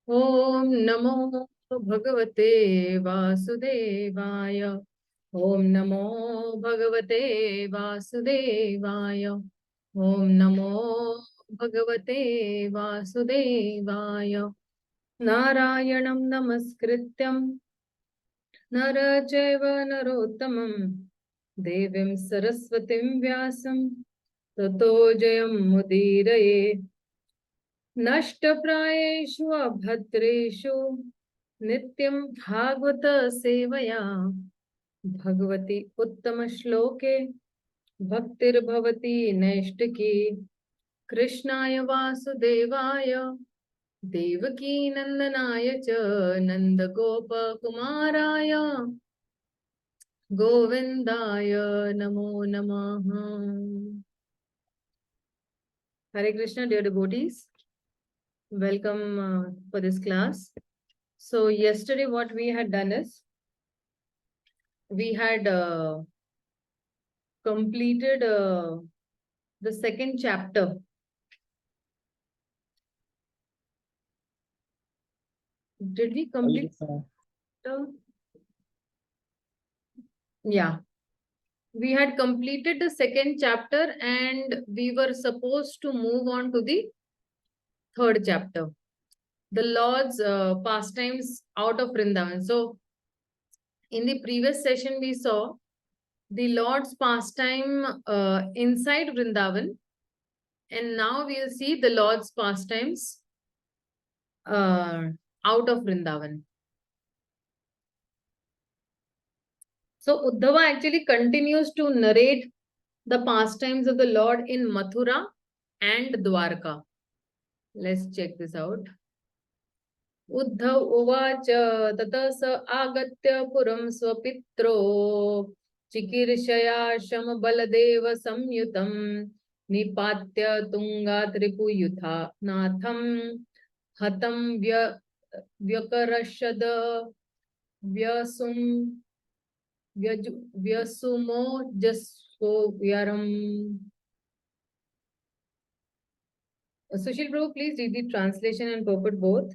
Om Namo Bhagavate Vasudevaya. Om Namo Bhagavate Vasudevaya. Om Namo Bhagavate Vasudevaya. Narayanam Namaskrityam Narachaiva Narottamam Devim Saraswatim Vyasam Tato Jayam Mudiraye. नष्टप्रायेषु अभद्रेषु नित्यं भागवत सेवया भगवती उत्तम श्लोके भक्तिर्भवती नैष्टिकी कृष्णाय वासुदेवाय देवकी नंदनाय च नंदगोपकुमाराय गोविंदाय नमो नमः. Hare Krishna, dear devotees. Welcome for this class. So yesterday what we had done is we had completed the second chapter. Did we complete? Yeah. We had completed the second chapter and we were supposed to move on to the third chapter. The Lord's pastimes out of Vrindavan. So, in the previous session, we saw the Lord's pastime inside Vrindavan. And now we'll see the Lord's pastimes out of Vrindavan. So Uddhava actually continues to narrate the pastimes of the Lord in Mathura and Dwarka. Let's check this out. Uddhav uvacha tata sa agatya puram swapitro chikirshaya sham baladeva samyutam nipatya tunga tripuyutha natham hatam vyakarashada vyasum vyasumo jasso vyaram. Sushil Prabhu, please read the translation and purport both.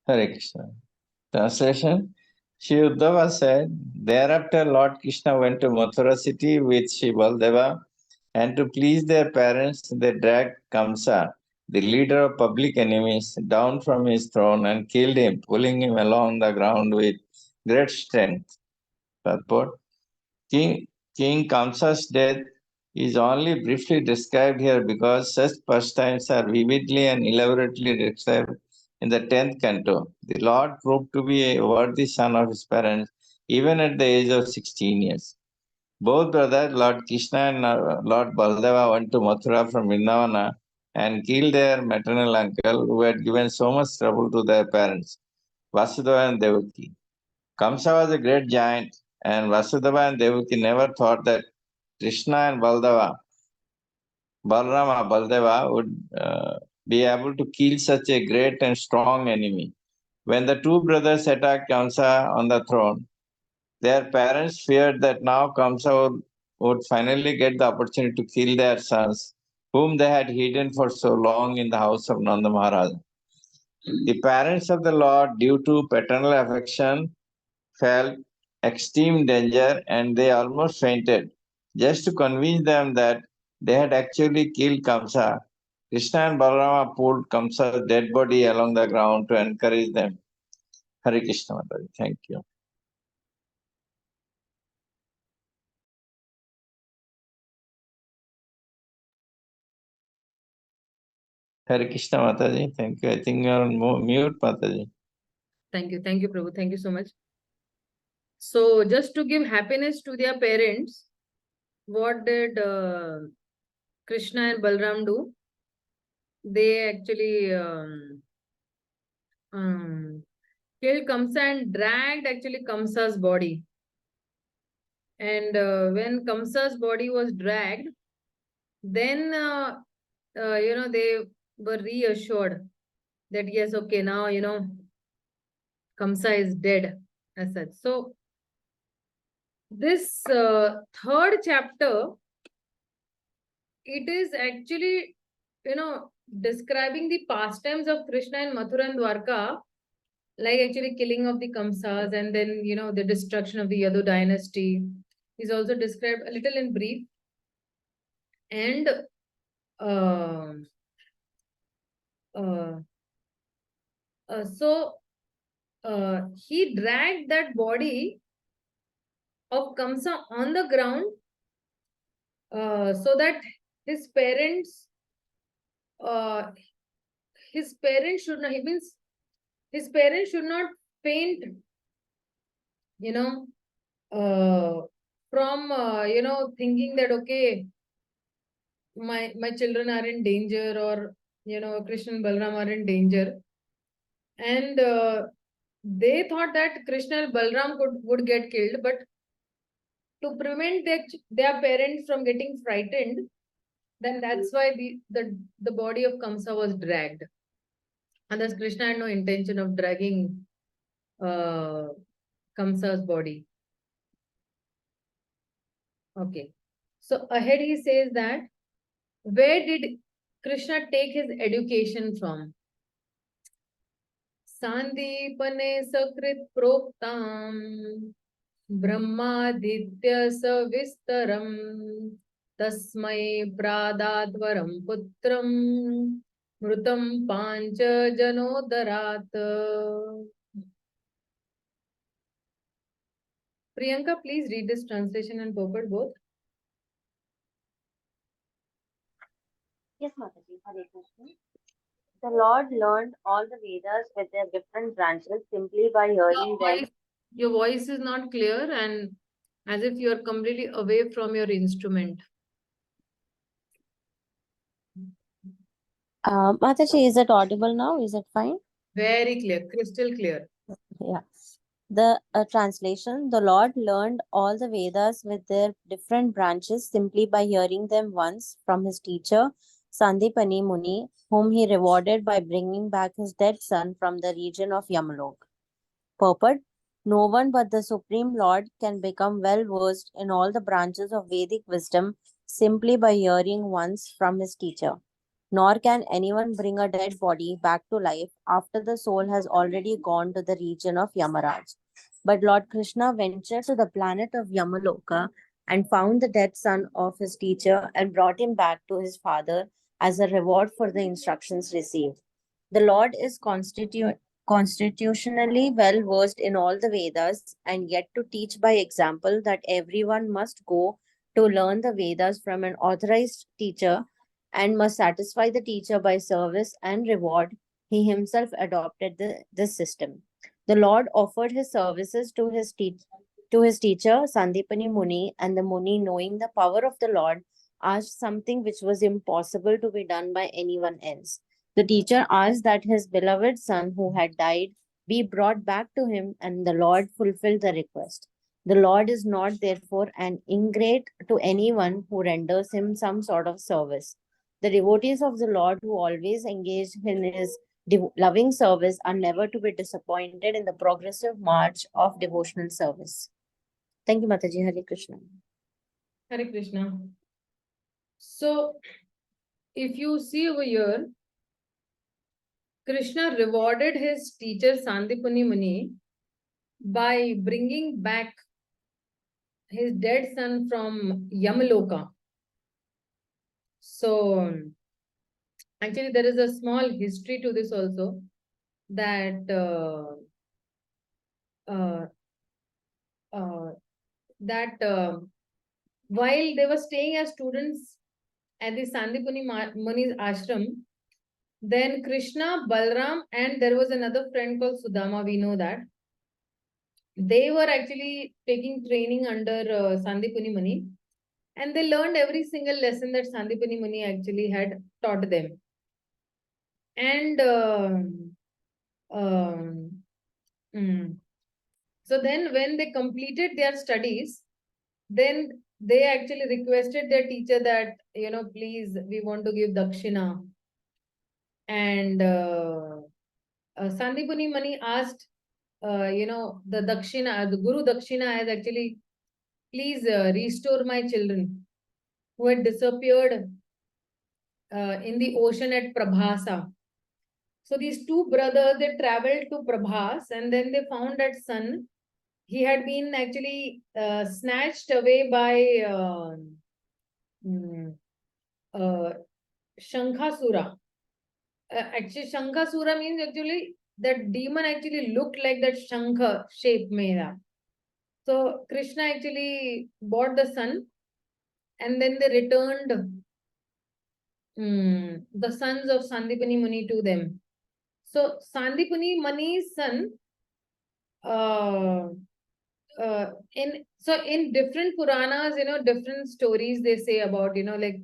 Hare Krishna. Translation. Shri Uddhava said, thereafter Lord Krishna went to Mathura city with Shri Baldeva, and to please their parents, they dragged Kamsa, the leader of public enemies, down from his throne and killed him, pulling him along the ground with great strength. Purport. King Kamsa's death is only briefly described here because such pastimes are vividly and elaborately described in the 10th canto. The Lord proved to be a worthy son of his parents even at the age of 16 years. Both brothers, Lord Krishna and Lord Baldeva, went to Mathura from Vrindavana and killed their maternal uncle who had given so much trouble to their parents, Vasudeva and Devaki. Kamsa was a great giant, and Vasudeva and Devaki never thought that Krishna and Baldeva would be able to kill such a great and strong enemy. When the two brothers attacked Kamsa on the throne, their parents feared that now Kamsa would finally get the opportunity to kill their sons, whom they had hidden for so long in the house of Nanda Maharaj. The parents of the Lord, due to paternal affection, felt extreme danger and they almost fainted. Just to convince them that they had actually killed Kamsa, Krishna and Balarama pulled Kamsa's dead body along the ground to encourage them. Hare Krishna Mataji. Thank you. Hare Krishna Mataji. Thank you. I think you're on mute, Mataji. Thank you. Thank you, Prabhu. Thank you so much. So just to give happiness to their parents, what did Krishna and Balram do? They actually killed Kamsa and dragged actually Kamsa's body. And when Kamsa's body was dragged, then they were reassured that yes, okay, now Kamsa is dead as such. So this third chapter, it is actually describing the pastimes of Krishna in Mathura and Dwarka, like actually killing of the Kamsas and then the destruction of the Yadu dynasty is also described a little in brief. And so he dragged that body of Kamsa on the ground so that his parents should not, he means his parents should not faint, from thinking that okay, my children are in danger, or Krishna and Balram are in danger, and they thought that Krishna and Balram would get killed, but to prevent their parents from getting frightened, then that's why the body of Kamsa was dragged. And thus Krishna had no intention of dragging Kamsa's body. Okay. So ahead he says that, where did Krishna take his education from? Sandipane Sakrit Proktam Brahmaditya Savistaram Tasmai Pradadvaram Putram Mrutam Pancha Janodarat. Priyanka, please read this translation and purport both. Yes, Mataji, Hare Krishna. The Lord learned all the Vedas with their different branches simply by hearing them. Your voice is not clear and as if you are completely away from your instrument. Mataji, is it audible now? Is it fine? Very clear, crystal clear. Yeah. The translation, the Lord learned all the Vedas with their different branches simply by hearing them once from his teacher, Sandipani Muni, whom he rewarded by bringing back his dead son from the region of Yamalok. Purport: no one but the Supreme Lord can become well versed in all the branches of Vedic wisdom simply by hearing once from his teacher. Nor can anyone bring a dead body back to life after the soul has already gone to the region of Yamaraj. But Lord Krishna ventured to the planet of Yamaloka and found the dead son of his teacher and brought him back to his father as a reward for the instructions received. The Lord is constitutionally well versed in all the Vedas and yet to teach by example that everyone must go to learn the Vedas from an authorized teacher and must satisfy the teacher by service and reward. He himself adopted this system. The Lord offered his services to his teacher Sandipani Muni, and the Muni, knowing the power of the Lord, asked something which was impossible to be done by anyone else. The teacher asked that his beloved son who had died be brought back to him, and the Lord fulfilled the request. The Lord is not, therefore, an ingrate to anyone who renders him some sort of service. The devotees of the Lord who always engage in his loving service are never to be disappointed in the progressive march of devotional service. Thank you, Mataji. Hare Krishna. Hare Krishna. So, if you see over here, Krishna rewarded his teacher Sandipani Muni by bringing back his dead son from Yamaloka. So, actually, there is a small history to this also, that while they were staying as students at the Sandipani Muni's ashram, then Krishna, Balram, and there was another friend called Sudama, we know that. They were actually taking training under Sandipani Muni, and they learned every single lesson that Sandipani Muni actually had taught them. And so then when they completed their studies, then they actually requested their teacher that, please, we want to give dakshina. And Sandipani Muni asked, the dakshina, the Guru Dakshina has actually, please restore my children who had disappeared in the ocean at Prabhasa. So these two brothers, they traveled to Prabhas, and then they found that son, he had been actually snatched away by Shankasura. Actually, Shankasura means actually that demon actually looked like that Shankha shape made. So Krishna actually bought the son, and then they returned the sons of Sandipani Muni to them. So Sandipani Muni's son, in different Puranas, different stories they say about, like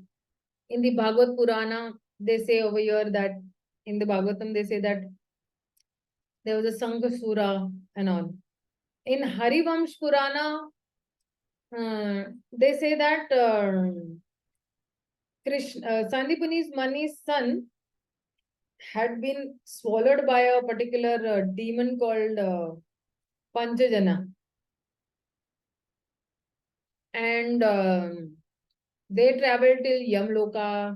in the Bhagavad Purana, they say over here that in the Bhagavatam, they say that there was a Sankasura and all. In Harivamsh Purana, they say that Sandipani Muni's son had been swallowed by a particular demon called Panchajana. And they traveled till Yamloka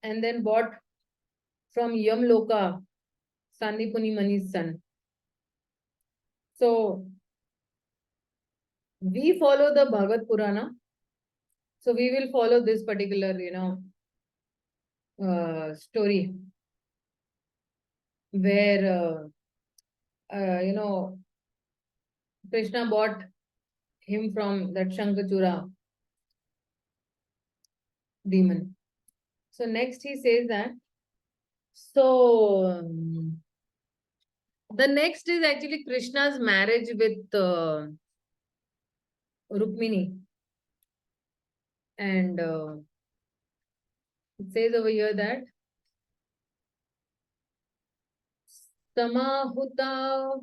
and then bought from Yamloka Sandipuni Mani's son. So we follow the Bhagavad Purana. So we will follow this particular, story where, Krishna bought him from that Shankachura demon. So next he says that, the next is actually Krishna's marriage with Rukmini. And it says over here that Samahuta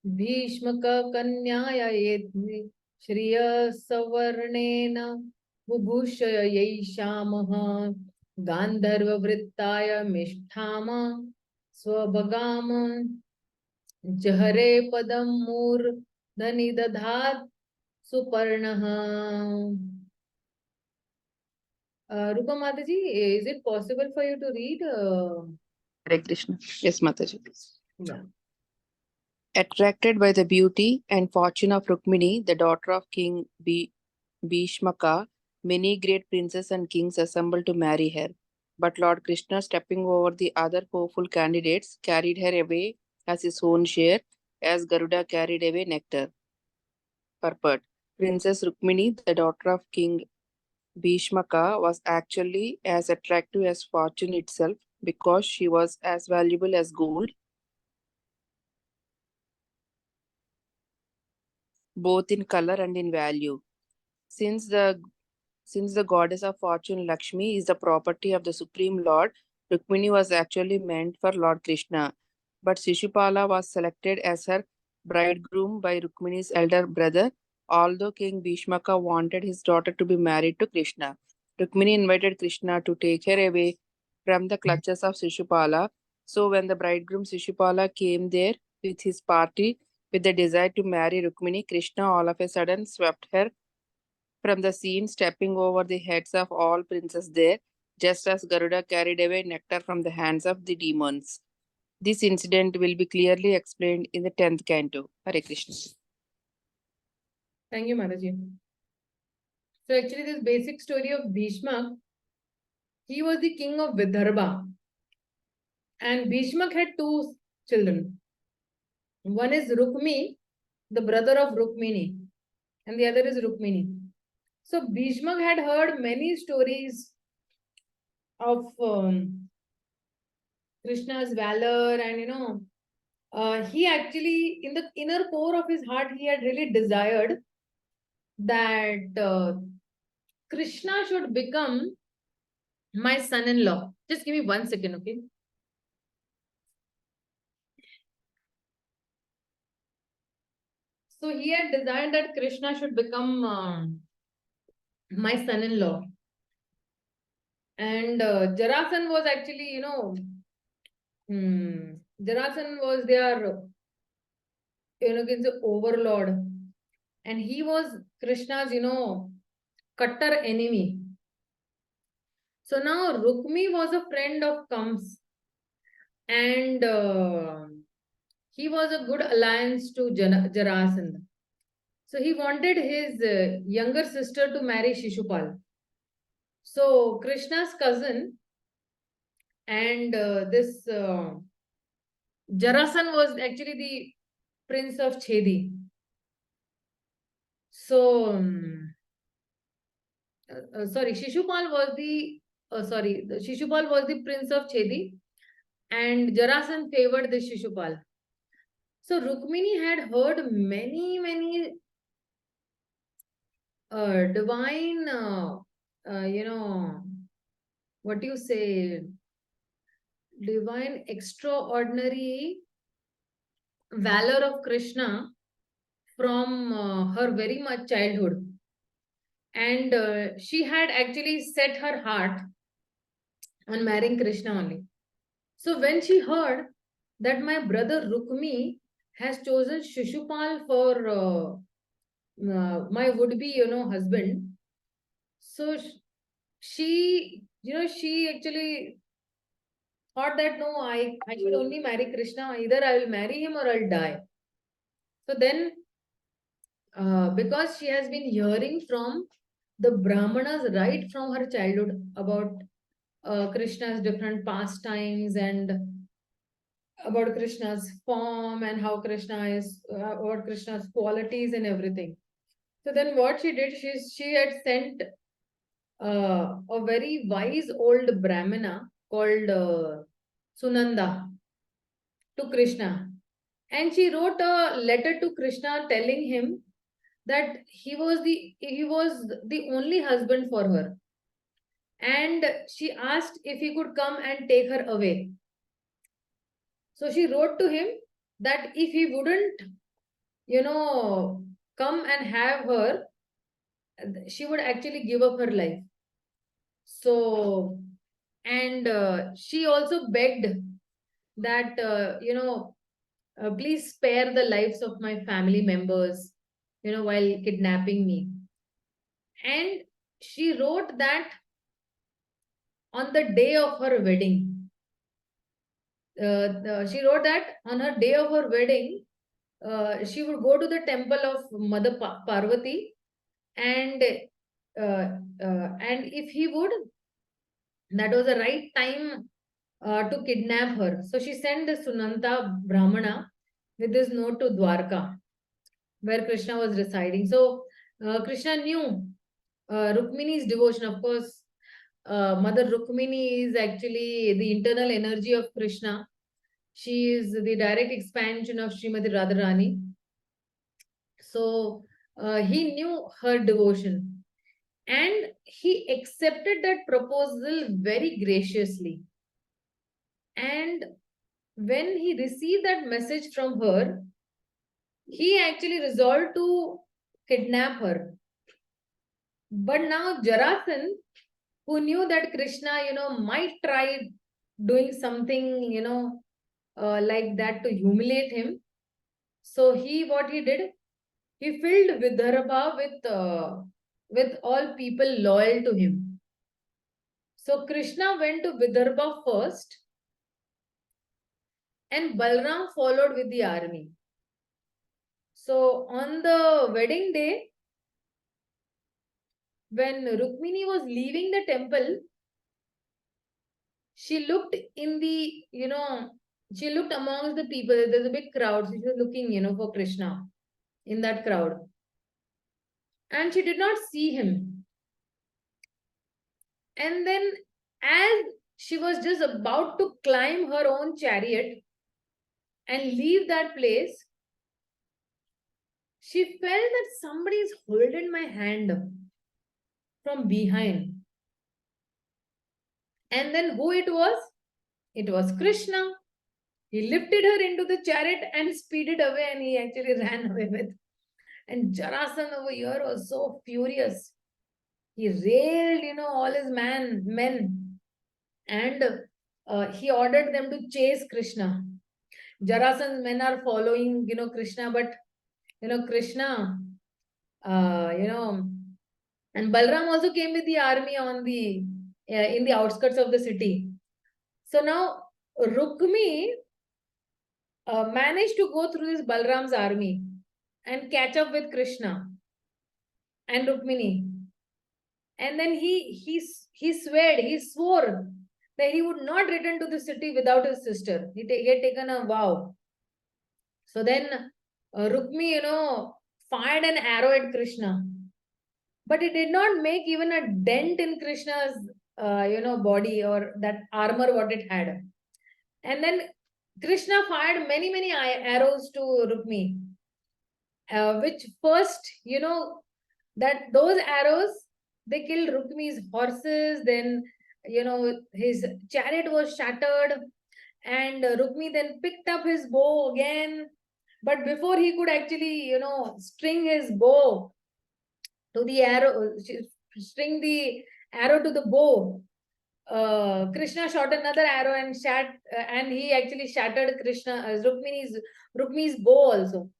Bhishmaka Kanyaya Yedhi Shriya Savarnena Bubhushaya Yeshamaha Gandharva Vrittaya Mishtama Swabhagama Jahare Padam Mur Dhani Dadhat Suparnaha. Rupa Mataji, is it possible for you to read? Hare Krishna. Yes, Mataji. Yeah. Attracted by the beauty and fortune of Rukmini, the daughter of King Bhishmaka, many great princes and kings assembled to marry her. But Lord Krishna, stepping over the other hopeful candidates, carried her away as his own share, as Garuda carried away nectar. Purport. Princess Rukmini, the daughter of King Bhishmaka, was actually as attractive as fortune itself because she was as valuable as gold, both in color and in value. Since the goddess of fortune Lakshmi is the property of the Supreme Lord, Rukmini was actually meant for Lord Krishna. But Shishupala was selected as her bridegroom by Rukmini's elder brother, although King Bhishmaka wanted his daughter to be married to Krishna. Rukmini invited Krishna to take her away from the clutches of Shishupala. So when the bridegroom Shishupala came there with his party with the desire to marry Rukmini, Krishna all of a sudden swept her from the scene, stepping over the heads of all princes there, just as Garuda carried away nectar from the hands of the demons. This incident will be clearly explained in the 10th canto. Hare Krishna. Thank you, Mataji. So actually this basic story of Bhishma, he was the king of Vidarbha. And Bhishma had two children. One is Rukmi, the brother of Rukmini, and the other is Rukmini. So Bhishma had heard many stories of Krishna's valor, and he actually, in the inner core of his heart, he had really desired that Krishna should become my son-in-law. Just give me 1 second, okay? So he had desired that Krishna should become my son-in-law. And Jarasan was actually, Jarasan was their, overlord. And he was Krishna's, cutter enemy. So now Rukmi was a friend of Kams. And he was a good alliance to Jarasandha. So he wanted his younger sister to marry Shishupal. So Krishna's cousin and this Jarasan was actually the prince of Chedi. So, Shishupal was the Shishupal was the prince of Chedi, and Jarasan favored the Shishupal. So Rukmini had heard many divine, what do you say, divine extraordinary valor of Krishna from her very much childhood. And she had actually set her heart on marrying Krishna only. So when she heard that my brother Rukmi has chosen Shishupal for my would-be, husband, so she actually thought that no, I should only marry Krishna. Either I will marry him or I'll die. So then, because she has been hearing from the Brahmanas right from her childhood about Krishna's different pastimes and about Krishna's form and how Krishna is, about Krishna's qualities and everything. So then what she did, she had sent a very wise old Brahmana called Sunanda to Krishna. And she wrote a letter to Krishna telling him that he was the only husband for her. And she asked if he could come and take her away. So she wrote to him that if he wouldn't, come and have her, she would actually give up her life. So, and she also begged that, please spare the lives of my family members, while kidnapping me. And she wrote that on the day of her wedding. She wrote that on her day of her wedding, she would go to the temple of Mother Parvati, and if he would, that was the right time to kidnap her. So she sent the Sunanta Brahmana with this note to Dwarka, where Krishna was residing. So Krishna knew Rukmini's devotion. Of course, Mother Rukmini is actually the internal energy of Krishna. She is the direct expansion of Srimati Radharani. So he knew her devotion and he accepted that proposal very graciously. And when he received that message from her, he actually resolved to kidnap her. But now Jarasan, who knew that Krishna, might try doing something, like that to humiliate him. So what he did, he filled Vidarbha with all people loyal to him. So Krishna went to Vidarbha first, and Balram followed with the army. So on the wedding day, when Rukmini was leaving the temple, she looked in the, she looked amongst the people. There's a big crowd. She was looking, for Krishna in that crowd. And she did not see him. And then as she was just about to climb her own chariot and leave that place, she felt that somebody is holding my hand from behind. And then who it was? It was Krishna. He lifted her into the chariot and speeded away, and he actually ran away with. And Jarasan over here was so furious. He railed, all his men, and he ordered them to chase Krishna. Jarasan's men are following, Krishna, but, Krishna, and Balram also came with the army in the outskirts of the city. So now Rukmi managed to go through this Balram's army and catch up with Krishna and Rukmini. And then he swore that he would not return to the city without his sister. He had taken a vow. So then Rukmi, fired an arrow at Krishna. But it did not make even a dent in Krishna's, body or that armor what it had. And then Krishna fired many arrows to Rukmi, which first, that those arrows, they killed Rukmi's horses. Then, his chariot was shattered, and Rukmi then picked up his bow again. But before he could actually, string his bow to the arrow, string the arrow to the bow, Krishna shot another arrow and he actually shattered Rukmi's bow also.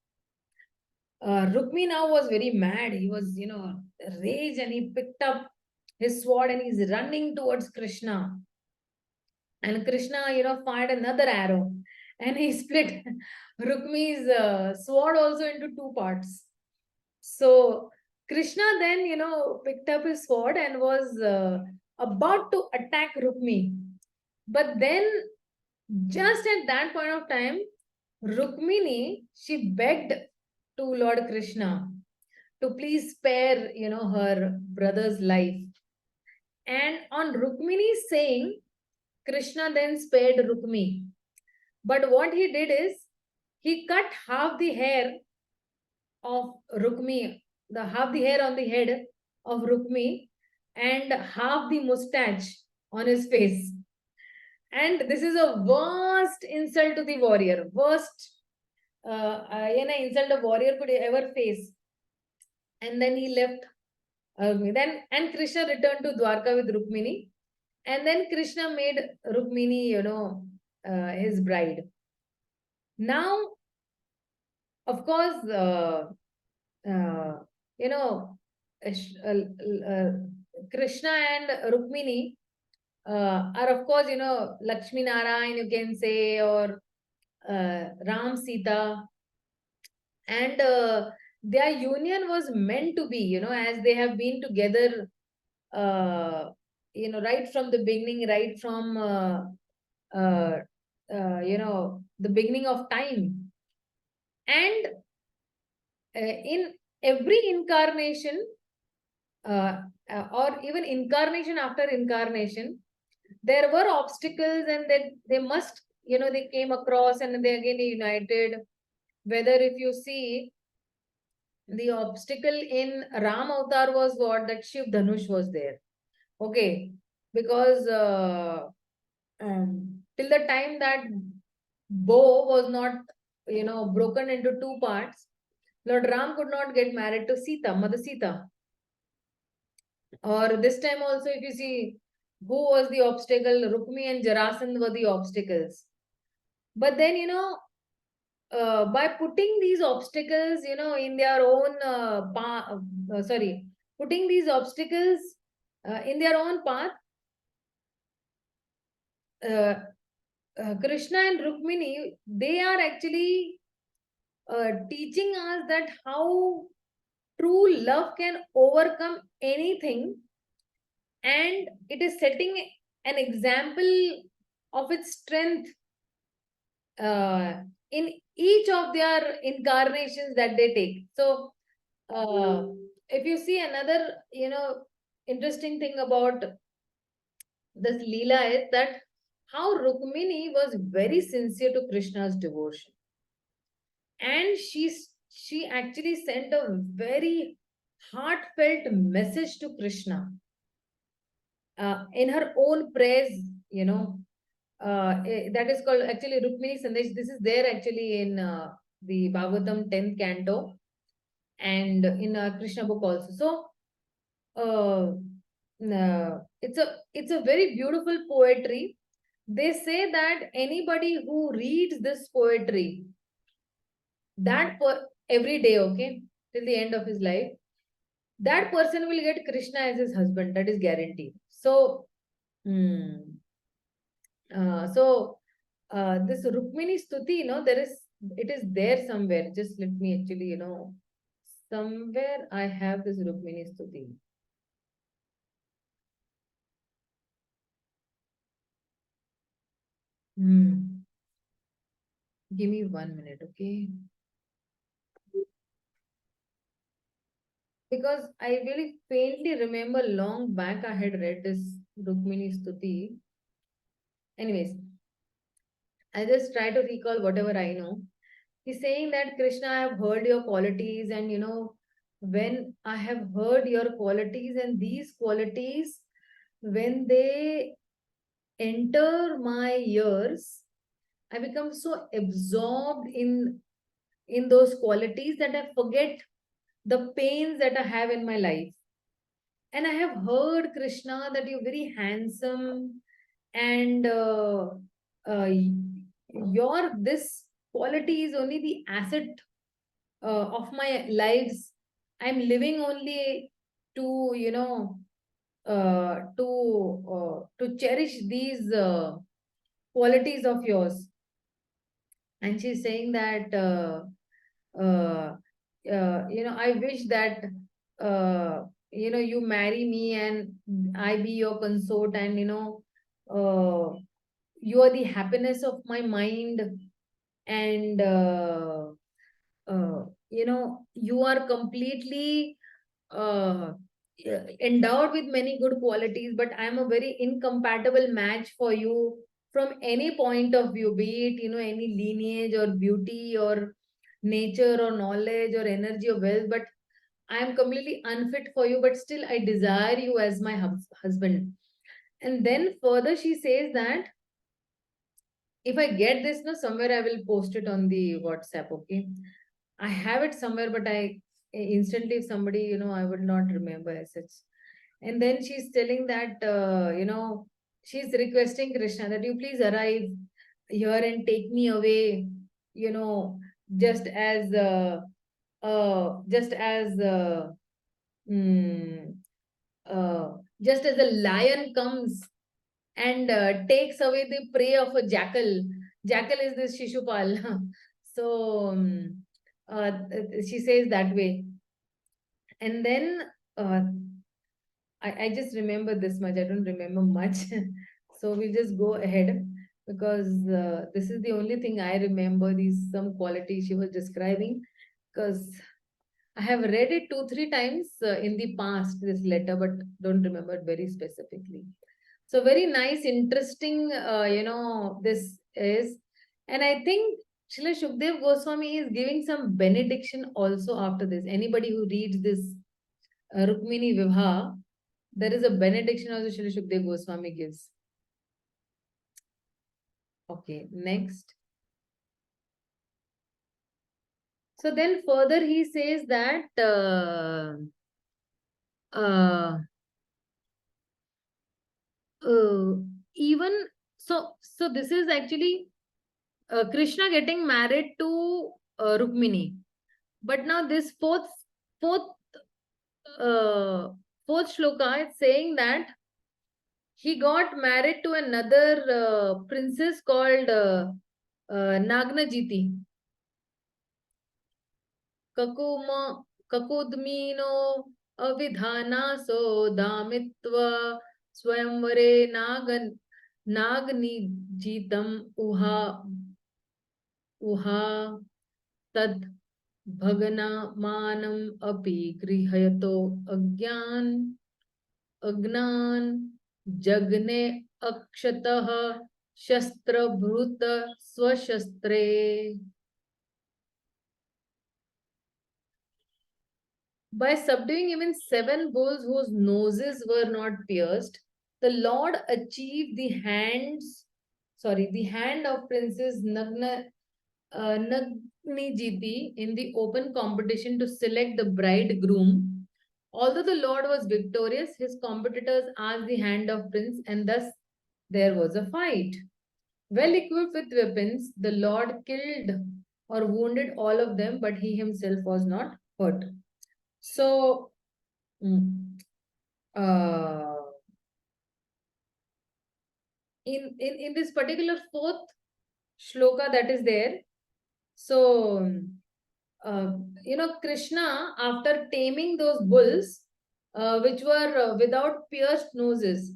Rukmi now was very mad. He was, rage, and he picked up his sword and he's running towards Krishna. And Krishna, fired another arrow, and he split Rukmi's sword also into two parts. So Krishna then, picked up his sword and was about to attack Rukmi. But then, just at that point of time, Rukmini, she begged to Lord Krishna to please spare, her brother's life. And on Rukmini saying, Krishna then spared Rukmi. But what he did is, he cut half the hair of Rukmi, half the hair on the head of Rukmi, and half the mustache on his face. And this is a worst insult to the warrior. Worst insult a warrior could ever face. And then he left. And Krishna returned to Dwarka with Rukmini. And then Krishna made Rukmini, his bride. Now, of course, Krishna and Rukmini are, of course, Lakshmi Narayan, you can say, or Ram Sita. And their union was meant to be, as they have been together, right from the beginning, right from, the beginning of time. And in every incarnation, or even incarnation after incarnation, there were obstacles, and then they must, they came across and they again united. Whether if you see, the obstacle in Ram Avatar was what? That Shiv Dhanush was there. Okay. Because till the time that bow was not, broken into two parts, Lord Ram could not get married to Sita, Mother Sita. Or this time also, if you see, who was the obstacle? Rukmi and Jarasandh were the obstacles. But then, by putting these obstacles, in their own putting these obstacles in their own path, Krishna and Rukmini, they are actually teaching us that how true love can overcome anything, and it is setting an example of its strength in each of their incarnations that they take. So, if you see another, interesting thing about this Leela is that how Rukmini was very sincere to Krishna's devotion. And she actually sent a very heartfelt message to Krishna in her own praise, that is called actually Rukmini Sandesh. This is there actually in the Bhagavatam 10th Canto and in Krishna book also. So it's a very beautiful poetry. They say that anybody who reads this poetry, that every day, okay, till the end of his life, that person will get Krishna as his husband. That is guaranteed. So, this Rukmini Stuti, it is there somewhere. Just let me actually, somewhere I have this Rukmini Stuti. Give me 1 minute, okay? Because I really faintly remember long back I had read this Rukmini Stuti. Anyways, I just try to recall whatever I know. He's saying that Krishna, I have heard your qualities, and when I have heard your qualities, and these qualities, when they enter my ears, I become so absorbed in those qualities that I forget the pains that I have in my life. And I have heard, Krishna, that you're very handsome, and your this quality is only the asset of my lives. I'm living only to to cherish these qualities of yours. And she's saying that, I wish that, you marry me and I be your consort, and, you are the happiness of my mind, and, you are completely endowed with many good qualities, but I am a very incompatible match for you from any point of view, be it, any lineage or beauty or nature or knowledge or energy or wealth, but I am completely unfit for you, but still I desire you as my husband. And then further she says that if I get this, no, somewhere I will post it on the WhatsApp, okay? I have it somewhere, but I instantly, if somebody, I would not remember as such. And then she's telling that, she's requesting Krishna that you please arrive here and take me away, you know, just as, just as, mm, just as a lion comes and takes away the prey of a jackal. Jackal is this Shishupal. So she says that way. And then I just remember this much. I don't remember much. So we'll just go ahead because this is the only thing I remember. These some qualities she was describing, because I have read it 2-3 times in the past, this letter, but don't remember it very specifically. So very nice, interesting, this is. And I think Srila Shukdev Goswami is giving some benediction also after this. Anybody who reads this Rukmini Vivha, there is a benediction also Srila Shukdev Goswami gives. Okay, next. So then further he says that even so this is actually Krishna getting married to Rukmini. But now this fourth uh, fourth shloka is saying that he got married to another princess called Nagnajiti. Kakudmino avidhanaso damitva swayamvare nagnijitam uha tad भगनमानम् अपि गृह्यतो अज्ञान जग्ने अक्षतः शस्त्रभृत स्वशस्त्रे. By subduing even 7 bulls whose noses were not pierced, the Lord achieved the hand of Princess Nagnijiti in the open competition to select the bridegroom. Although the Lord was victorious, his competitors asked the hand of Prince, and thus there was a fight. Well equipped with weapons, the Lord killed or wounded all of them, but he himself was not hurt. So, in this particular fourth shloka that is there, so Krishna, after taming those bulls, which were without pierced noses,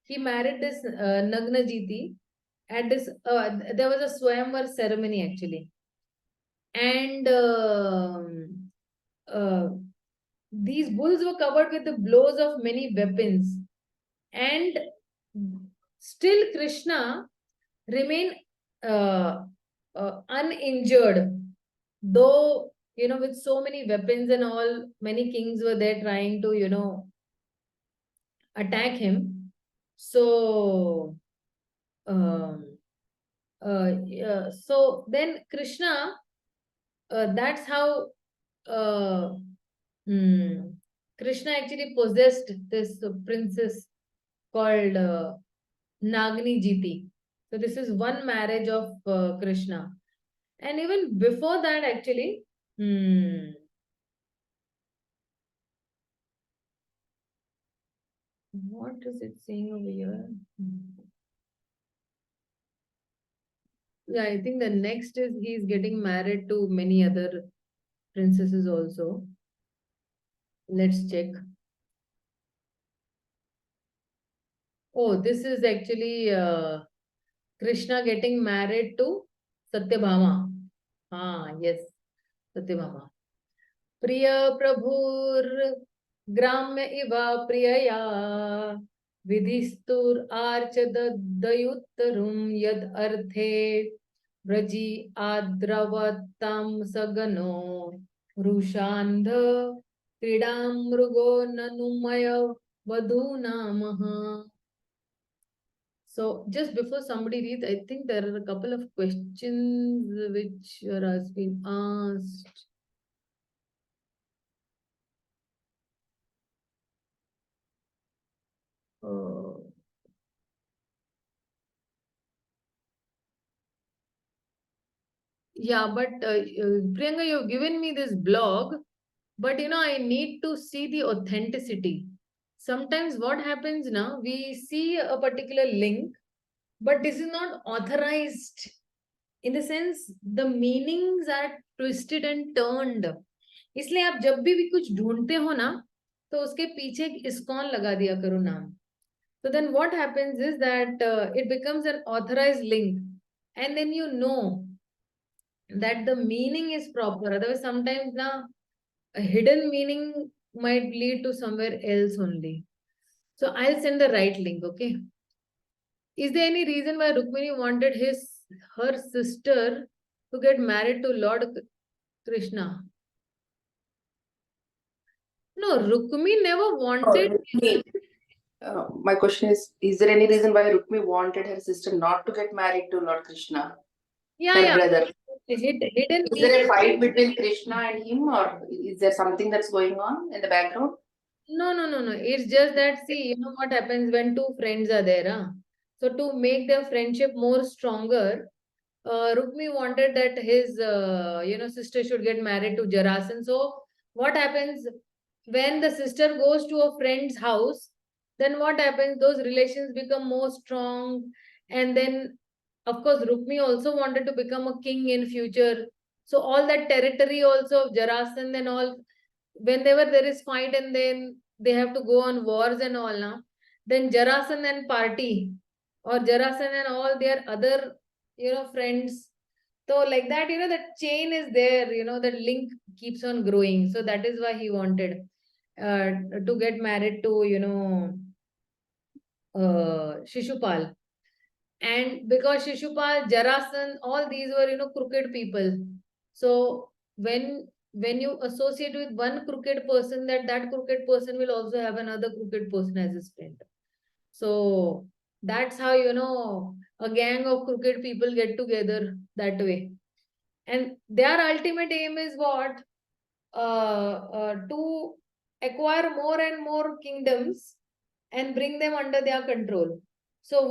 he married this Nagnajiti. At this, there was a Swayamvar ceremony actually, and these bulls were covered with the blows of many weapons, and still Krishna remained uninjured, though with so many weapons and all, many kings were there trying to attack him. So so then Krishna, that's how Krishna actually possessed this princess called Nagnijiti. So this is one marriage of Krishna. And even before that actually, what is it saying over here? Yeah, I think the next is he's getting married to many other princesses also. Let's check. Oh, this is actually Krishna getting married to Satyabhama. Yes, Satyabhama. Priya Prabhur Gramya Iva Priyaya Vidhistur Archadayuttarum Yad Arthe Vraji Adravatam Sagano Rushandha Kridam Mrugo Nanumaya Vadunamaha. So just before somebody reads, I think there are a couple of questions which are being asked. Yeah, but Priyanka, you've given me this blog, but I need to see the authenticity. Sometimes what happens now, we see a particular link, but this is not authorized. In the sense, the meanings are twisted and turned. इसलिए आप जब भी कुछ ढूंढते हो ना, तो उसके पीछे एक ISKCON लगा दिया करो नाम. So then what happens is that it becomes an authorized link, and then that the meaning is proper. Otherwise, sometimes now a hidden meaning might lead to somewhere else only. So I'll send the right link, okay? Is there any reason why Rukmini wanted her sister to get married to Lord Krishna? No, Rukmini never wanted. My question is there any reason why Rukmi wanted her sister not to get married to Lord Krishna, her brother? Hidden Is there a fight between Krishna and him, or is there something that's going on in the background? No. It's just that, see, what happens when two friends are there. Huh? So to make their friendship more stronger, Rukmi wanted that his, sister should get married to Jarasan. So what happens when the sister goes to a friend's house? Then what happens? Those relations become more strong, and then, of course, Rukmi also wanted to become a king in future. So all that territory also of Jarasan and all, whenever there is fight and then they have to go on wars and all now, then Jarasan and party, or Jarasan and all their other friends. So like that, the chain is there, the link keeps on growing. So that is why he wanted to get married to Shishupal. And because Shishupal, Jarasan, all these were crooked people. So when you associate with one crooked person, that crooked person will also have another crooked person as his friend. So that's how a gang of crooked people get together that way. And their ultimate aim is what? To acquire more and more kingdoms and bring them under their control. So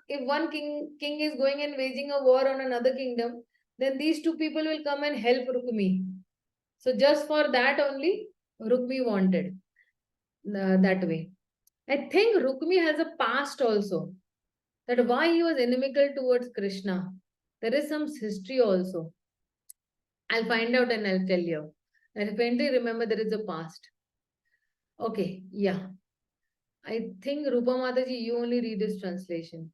if one king is going and waging a war on another kingdom, then these two people will come and help Rukmi. So just for that only, Rukmi wanted that way. I think Rukmi has a past also. That why he was inimical towards Krishna. There is some history also. I'll find out and I'll tell you. And if I remember, there is a past. Okay, yeah. I think Rupa Mataji, you only read this translation.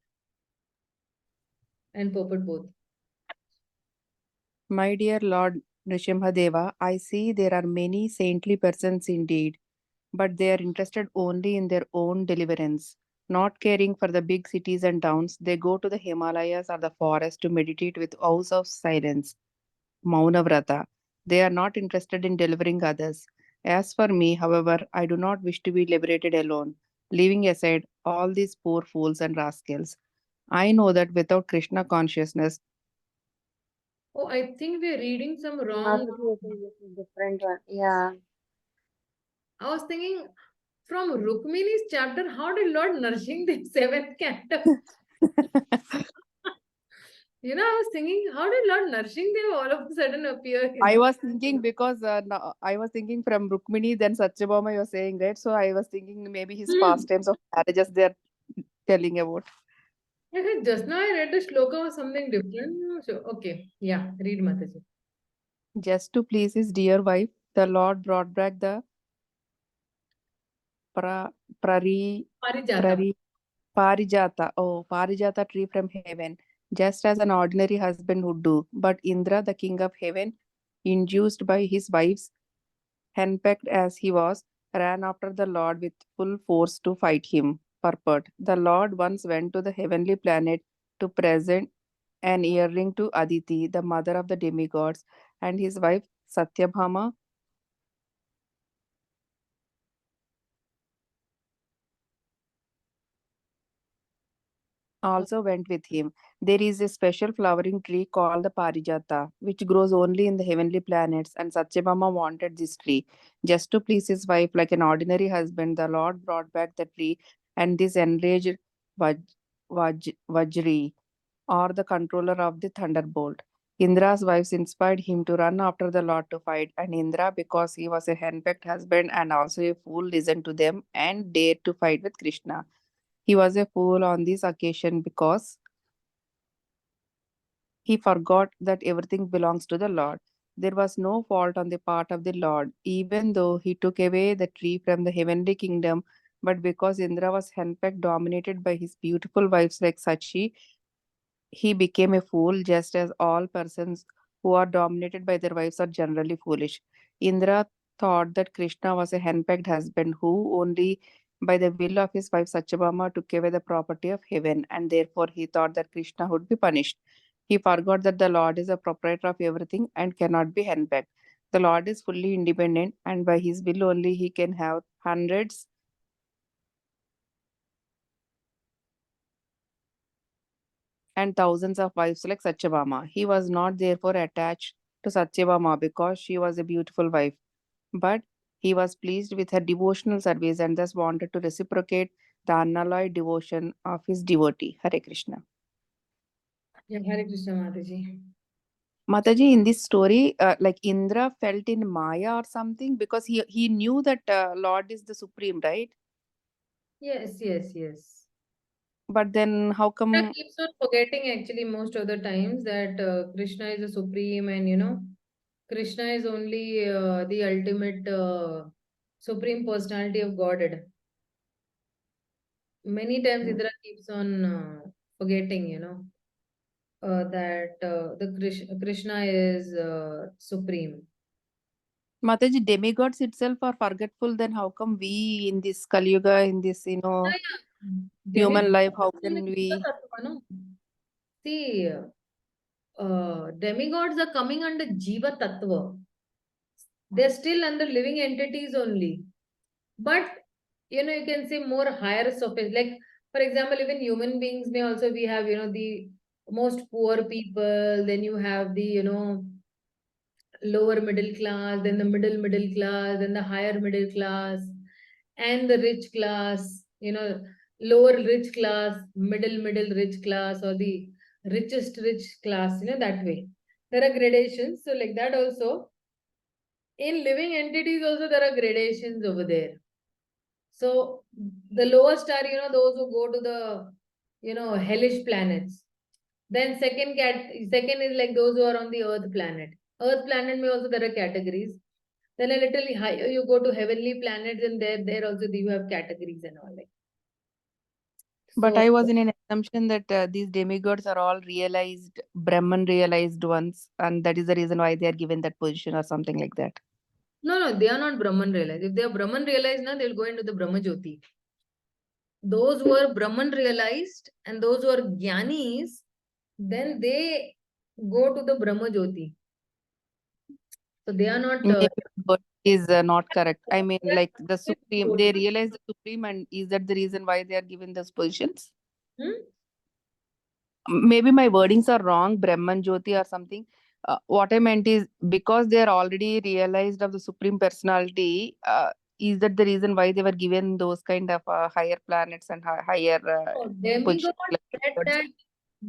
And purport both. My dear Lord Nrsimhadeva, I see there are many saintly persons indeed, but they are interested only in their own deliverance. Not caring for the big cities and towns, they go to the Himalayas or the forest to meditate with vows of silence, Mauna Vrata. They are not interested in delivering others. As for me, however, I do not wish to be liberated alone, leaving aside all these poor fools and rascals. I know that without Krishna consciousness, Oh, I think we're reading some wrong. Different one. Yeah. I was thinking from Rukmini's chapter, how did Lord Narsimha 7th canto? I was thinking, how did Lord Narsimha all of a sudden appear? I was thinking because I was thinking from Rukmini, then Satyabhama you're saying, right? So I was thinking maybe his pastimes of marriages they're telling about. Just now I read the shloka was something different. So, okay. Yeah, read Mataji. Just to please his dear wife, the Lord brought back the pra, prari, Parijata. Parijata tree from heaven, just as an ordinary husband would do. But Indra, the king of heaven, induced by his wife's henpecked as he was, ran after the Lord with full force to fight him. Purport. The Lord once went to the heavenly planet to present an earring to Aditi, the mother of the demigods, and his wife Satyabhama also went with him. There is a special flowering tree called the Parijata, which grows only in the heavenly planets, and Satyabhama wanted this tree. Just to please his wife, like an ordinary husband, the Lord brought back the tree, and this enraged Vajri, or the controller of the thunderbolt. Indra's wives inspired him to run after the Lord to fight, and Indra, because he was a henpecked husband and also a fool, listened to them and dared to fight with Krishna. He was a fool on this occasion because he forgot that everything belongs to the Lord. There was no fault on the part of the Lord, even though he took away the tree from the heavenly kingdom. But because Indra was henpecked, dominated by his beautiful wives like Sachi, he became a fool, just as all persons who are dominated by their wives are generally foolish. Indra thought that Krishna was a henpecked husband who only by the will of his wife Satyabhama took away the property of heaven, and therefore he thought that Krishna would be punished. He forgot that the Lord is the proprietor of everything and cannot be henpecked. The Lord is fully independent, and by his will only he can have hundreds and thousands of wives like Satyabhama. He was not therefore attached to Satyabhama because she was a beautiful wife, but he was pleased with her devotional service and thus wanted to reciprocate the unalloyed devotion of his devotee. Hare Krishna. Yeah, Hare Krishna Mataji. Mataji, in this story, like Indra felt in Maya or something because he knew that Lord is the supreme, right? Yes, yes, yes. But then how Krishna come? keeps on forgetting actually most of the times that Krishna is the supreme, and Krishna is only the ultimate supreme personality of Godhead. Many times Indra keeps on forgetting, that Krishna is supreme. Mataji, demigods itself are forgetful, then how come we in this Kali Yuga, in this, Yeah, yeah. human Demigods life, how are in the can Jiva we? Tattva, no? See, demigods are coming under Jiva Tattva. They're still under living entities only. But, you can say more higher surface. Like, for example, even human beings may also, we have, the most poor people, then you have the, lower middle class, then the middle class, then the higher middle class, and the rich class, lower rich class, middle rich class, or the richest rich class, that way. There are gradations. So, like that also, in living entities also there are gradations over there. So the lowest are, those who go to the, hellish planets. Then second is like those who are on the earth planet. Earth planet may also there are categories. Then a little higher you go to heavenly planets, and there also you have categories and all, like. But So I was in an assumption that these demigods are all realized, Brahman realized ones, and that is the reason why they are given that position or something like that. no, they are not Brahman realized. If they are Brahman realized now, they'll go into the Brahma Jyoti. Those who are Brahman realized and those who are Jnanis, then they go to the Brahma Jyoti. So they are not. Maybe the word is not correct. I mean, like the supreme, they realize the supreme, and is that the reason why they are given those positions? Hmm? Maybe my wordings are wrong, Brahman Jyoti or something. What I meant is because they are already realized of the supreme personality. Is that the reason why they were given those kind of higher planets and higher So positions? demigods Like get demigods?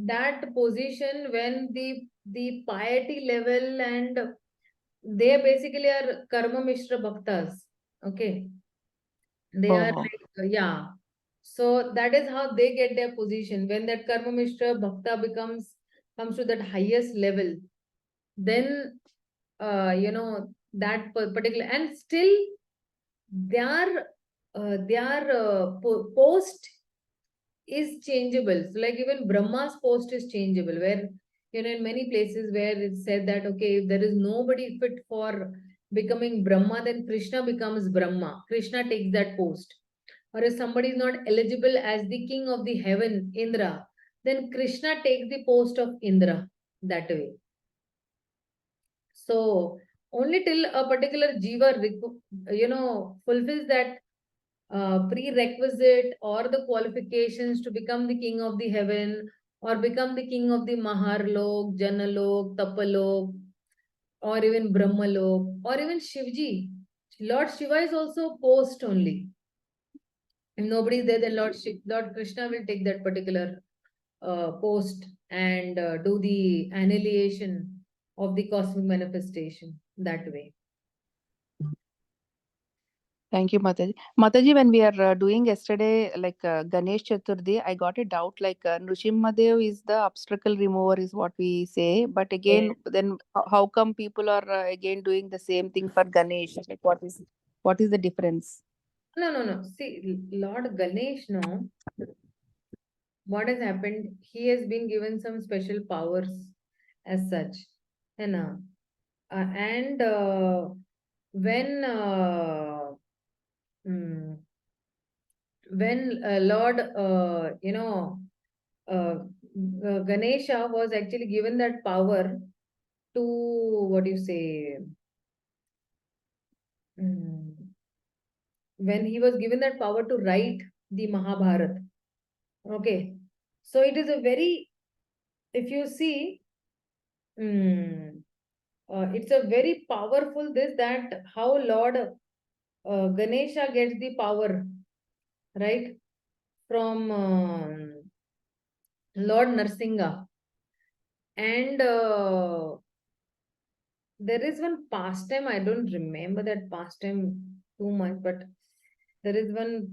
that position when the piety level, and they basically are karma mishra bhaktas. Okay, they are Oh, like, yeah. So that is how they get their position. When that Karma Mishra Bhakta comes to that highest level, then that particular, and still their post is changeable. So like even Brahma's post is changeable, where in many places where it's said that okay, if there is nobody fit for becoming Brahma, then Krishna becomes Brahma. Krishna takes that post. Or if somebody is not eligible as the king of the heaven, Indra, then Krishna takes the post of Indra that way. So only till a particular jiva, fulfills that prerequisite or the qualifications to become the king of the heaven or become the king of the Maharlok, Janalok, Tapalok, or even Brahmalok, or even Shivji. Lord Shiva is also post only. If nobody is there, then Lord Krishna will take that particular post and do the annihilation of the cosmic manifestation that way. Thank you, Mataji. Mataji, when we are doing yesterday, like Ganesh Chaturthi, I got a doubt, like Nrsimhadev is the obstacle remover is what we say. But again, then how come people are again doing the same thing for Ganesh? Like what is the difference? No. See, Lord Ganesh, no. What has happened? He has been given some special powers as such. And when Lord, Ganesha was actually given that power to, what do you say, when he was given that power to write the Mahabharata. Okay. So it is a very, if you see, it's a very powerful this, that how Lord Ganesha gets the power, right, from Lord Narsingha. And there is one pastime, I don't remember that pastime too much, but there is one,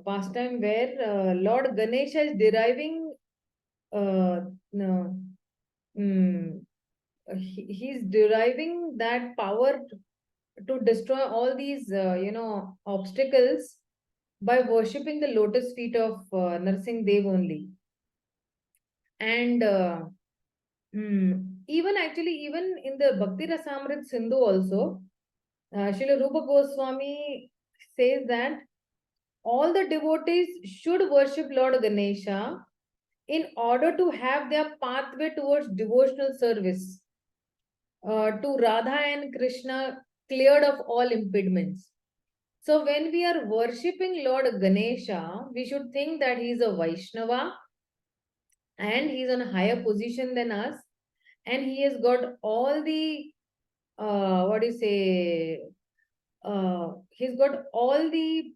pastime where Lord Ganesha is deriving, no, he's deriving that power to destroy all these, obstacles by worshipping the lotus feet of Narsingh Dev only. And even in the Bhakti Rasamrit Sindhu also, Srila Rupa Goswami says that all the devotees should worship Lord Ganesha in order to have their pathway towards devotional service to Radha and Krishna cleared of all impediments. So when we are worshipping Lord Ganesha, we should think that he is a Vaishnava and he is on a higher position than us, and he has got all the he's got all the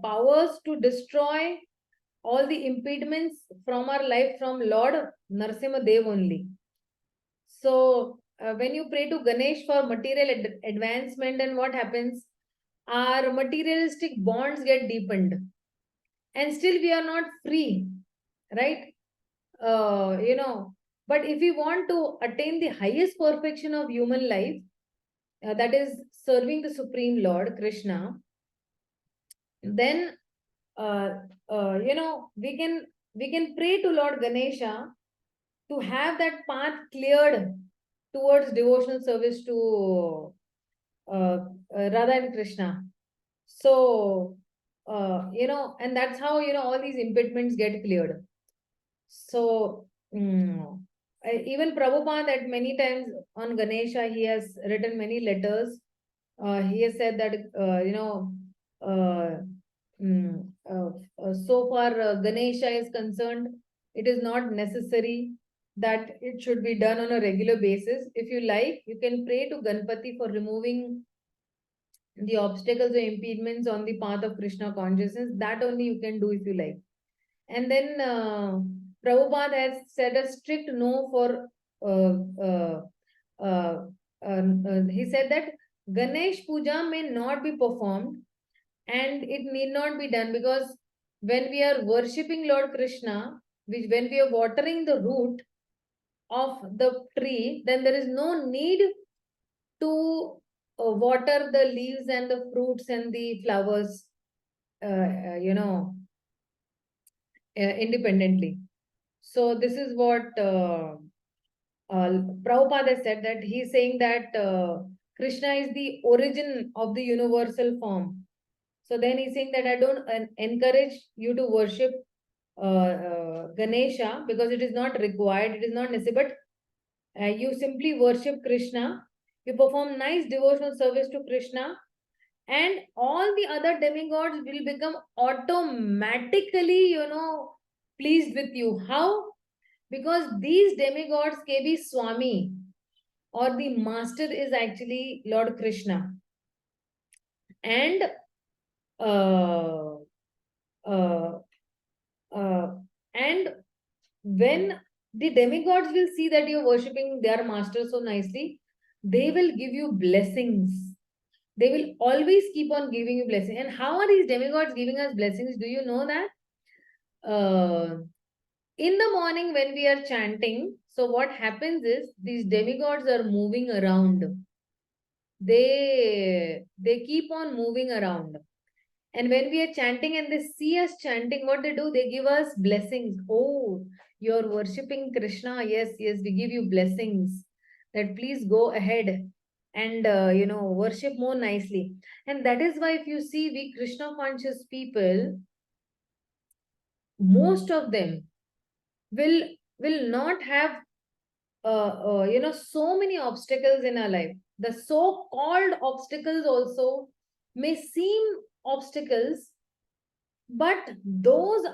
powers to destroy all the impediments from our life from Lord Narasimha Dev only. So when you pray to Ganesh for material advancement, and what happens? Our materialistic bonds get deepened, and still we are not free, right? But if we want to attain the highest perfection of human life, that is serving the Supreme Lord Krishna, then we can pray to Lord Ganesha to have that path cleared towards devotional service to Radha and Krishna. So and that's how all these impediments get cleared. So even Prabhupada, at many times on Ganesha, he has written many letters. He has said that so far Ganesha is concerned, it is not necessary that it should be done on a regular basis. If you like, you can pray to Ganpati for removing the obstacles or impediments on the path of Krishna consciousness. That only you can do if you like. And then Prabhupada has said a strict no for he said that Ganesh Puja may not be performed and it need not be done, because when we are worshipping Lord Krishna, when we are watering the root of the tree, then there is no need to water the leaves and the fruits and the flowers, independently. So this is what Prabhupada said, that he's saying that Krishna is the origin of the universal form. So then he's saying that I don't encourage you to worship Ganesha, because it is not required, it is not necessary, but you simply worship Krishna, you perform nice devotional service to Krishna, and all the other demigods will become automatically, pleased with you. How? Because these demigods, KB Swami, or the master, is actually Lord Krishna. And uh, uh, uh, and when the demigods will see that you're worshipping their master so nicely, they will give you blessings. They will always keep on giving you blessings. And how are these demigods giving us blessings? Do you know that? In the morning when we are chanting, so what happens is these demigods are moving around. They keep on moving around. And when we are chanting and they see us chanting, what they do? They give us blessings. Oh, you're worshipping Krishna. Yes, yes, we give you blessings. That please go ahead and worship more nicely. And that is why, if you see, we Krishna conscious people, most of them will not have so many obstacles in our life. The so-called obstacles also may seem obstacles, but those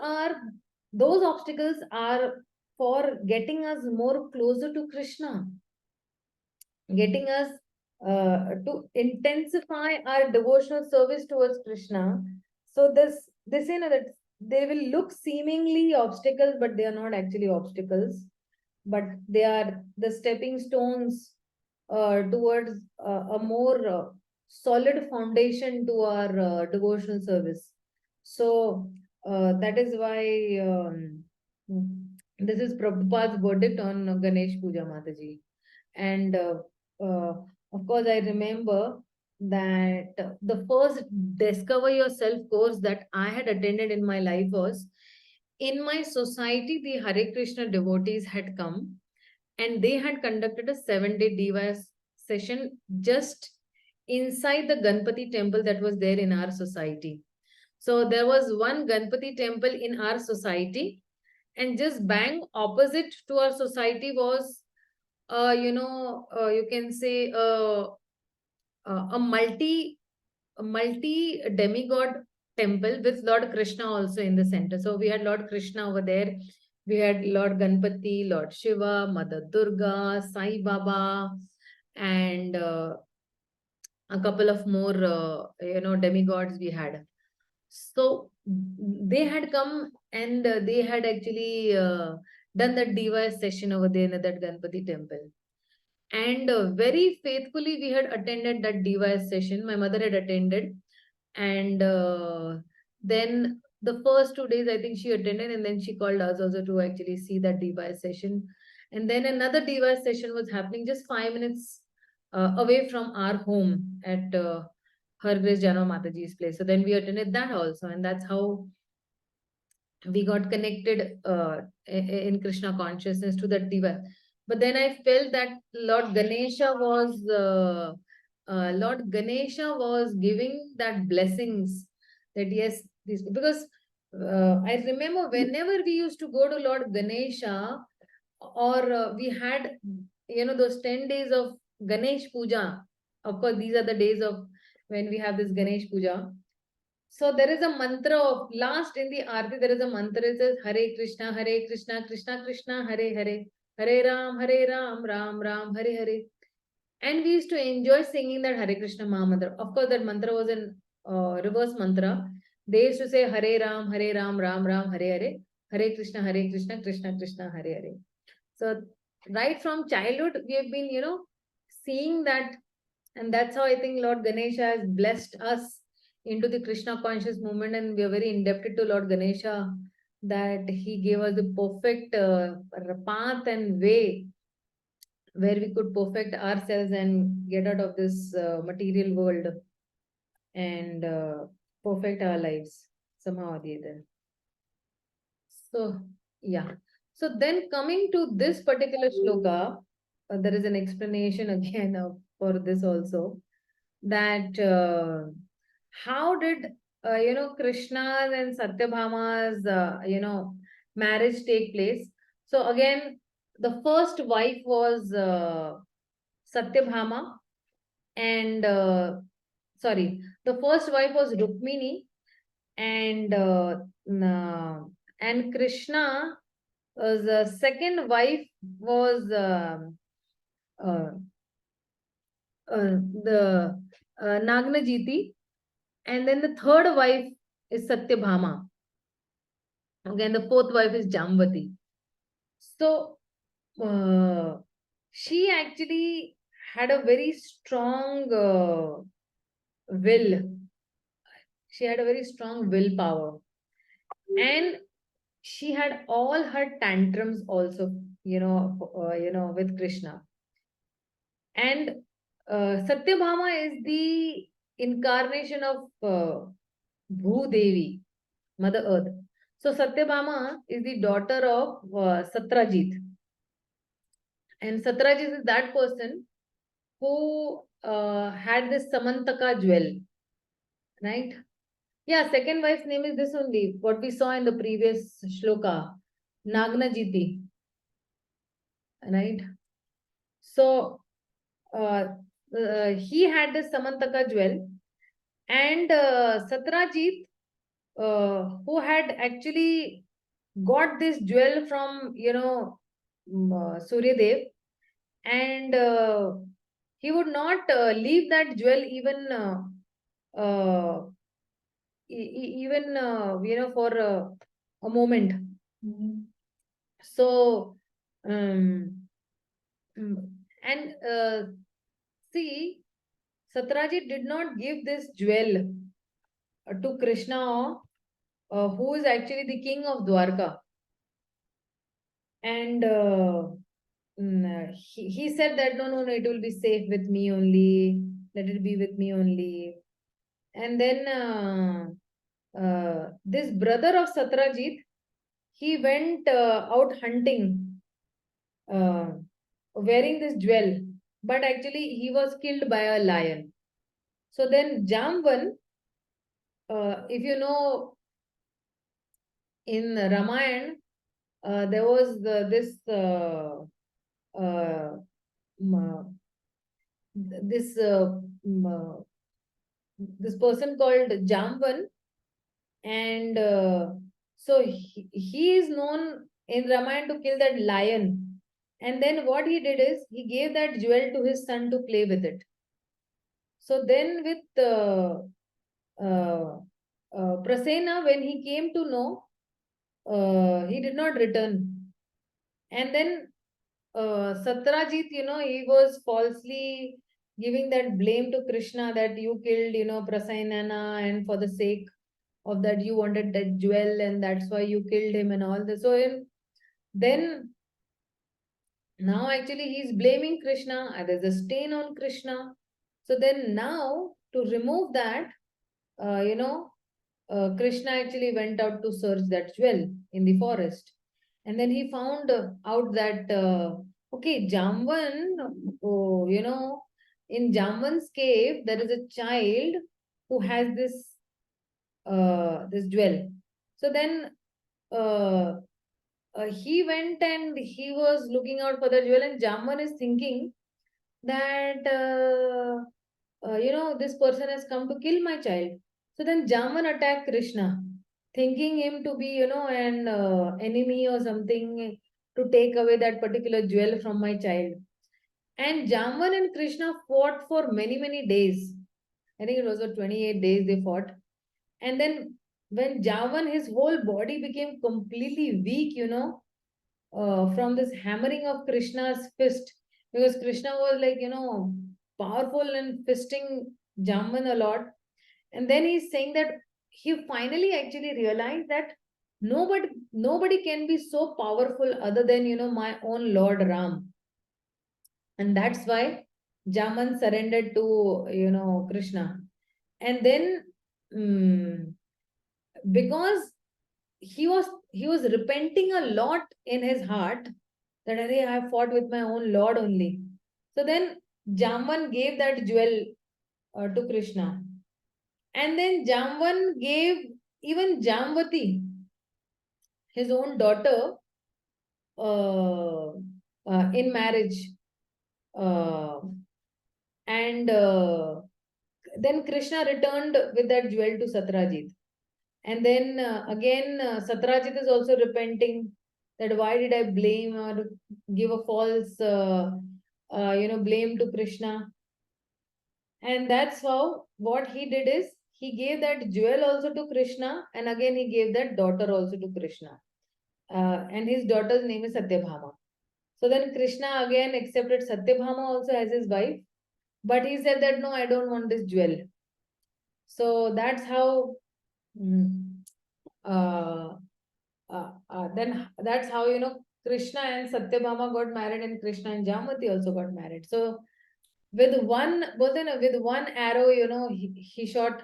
obstacles are for getting us more closer to Krishna, getting us to intensify our devotional service towards Krishna. So this that they will look seemingly obstacles, but they are not actually obstacles, but they are the stepping stones towards a more solid foundation to our devotional service. So that is why this is Prabhupada's verdict on Ganesh Puja, Mataji. And of course, I remember that the first Discover Yourself course that I had attended in my life was, in my society, the Hare Krishna devotees had come and they had conducted a 7-day DY session just inside the Ganpati temple that was there in our society. So there was one Ganpati temple in our society, and just bang opposite to our society was, you can say a multi demigod temple with Lord Krishna also in the center. So we had Lord Krishna over there. We had Lord Ganpati, Lord Shiva, Mother Durga, Sai Baba, and a couple of more, demigods we had. So they had come and they had actually done that Diva session over there in that Ganpati temple. And very faithfully we had attended that Diva session. My mother had attended. And then the first 2 days, I think she attended, and then she called us also to actually see that Diva session. And then another Diva session was happening just 5 minutes away from our home at Her Grace Jana Mataji's place. So then we attended that also, and that's how we got connected in Krishna consciousness to that Diva. But then I felt that Lord Ganesha was giving that blessings, that yes, this, because I remember whenever we used to go to Lord Ganesha, or we had those 10 days of Ganesh Puja. Of course, these are the days of when we have this Ganesh Puja. So there is a mantra of last in the Aarti, there is a mantra, it says Hare Krishna, Krishna Krishna, Hare Hare, Hare Ram, Ram Ram, Hare Hare. And we used to enjoy singing that Hare Krishna Mahamantra. Of course, that mantra was in reverse mantra. They used to say Hare Ram, Ram Ram, Hare Hare, Hare Krishna, Krishna Krishna, Hare Hare. So right from childhood, we have been, seeing that And that's how I think Lord Ganesha has blessed us into the Krishna conscious movement, and we are very indebted to Lord Ganesha that he gave us the perfect path and way where we could perfect ourselves and get out of this material world and perfect our lives somehow or the other. So, yeah. So then coming to this particular shloka, there is an explanation again for this also, that how did Krishna's and Satyabhama's marriage take place. So again, the first wife was Satyabhama, and the first wife was Rukmini, and and Krishna the second wife was the Nagnajiti, and then the third wife is Satyabhama. Again, the fourth wife is Jamvati. So she actually had a very strong will. She had a very strong willpower, and she had all her tantrums also, with Krishna. And Satyabhama is the incarnation of Devi, Mother Earth. So Satyabhama is the daughter of Satrajit. And Satrajit is that person who had this Samantaka jewel, right? Yeah, second wife's name is this only, what we saw in the previous shloka, Nagnajiti, right? So he had this Samantaka jewel, and Satrajit, who had actually got this jewel from, Suryadev, and he would not leave that jewel even for a moment. So and see, Satrajit did not give this jewel to Krishna, who is actually the king of Dwarka. And he said that no, it will be safe with me only. Let it be with me only. And then this brother of Satrajit, he went out hunting, wearing this jewel, but actually he was killed by a lion. So then Jamvan, if you know, in Ramayana, there was this person called Jamvan, and so he is known in Ramayana to kill that lion. And then what he did is he gave that jewel to his son to play with it. So then with Prasena, when he came to know, he did not return. And then Satrajit, he was falsely giving that blame to Krishna that you killed, Prasenana, and for the sake of that you wanted that jewel, and that's why you killed him and all this. So then now actually he's blaming Krishna. There's a stain on Krishna. So then now to remove that, Krishna actually went out to search that jewel in the forest. And then he found out that, okay, Jamvan, in Jamvan's cave, there is a child who has this jewel. So then he went and he was looking out for the jewel, and Jamvan is thinking that, this person has come to kill my child. So then Jamvan attacked Krishna, thinking him to be, an enemy or something to take away that particular jewel from my child. And Jamvan and Krishna fought for many, many days. I think it was 28 days they fought. And then when Jamvan, his whole body became completely weak, from this hammering of Krishna's fist, because Krishna was like, powerful and fisting Jamban a lot. And then he's saying that he finally actually realized that nobody can be so powerful other than, my own Lord Ram. And that's why Jaman surrendered to, Krishna. And then, because he was repenting a lot in his heart that I have fought with my own Lord only. So then Jaman gave that jewel to Krishna. And then Jamban gave even Jamvati, his own daughter, in marriage. And then Krishna returned with that jewel to Satyajit. And then again, Satyajit is also repenting that why did I blame or give a false, blame to Krishna. And that's how what he did is he gave that jewel also to Krishna, and again he gave that daughter also to Krishna. And his daughter's name is Satyabhama. So then Krishna again accepted Satyabhama also as his wife, but he said that no, I don't want this jewel. So that's how. Then that's how Krishna and Satyabhama got married, and Krishna and Jamati also got married. So with one arrow, he shot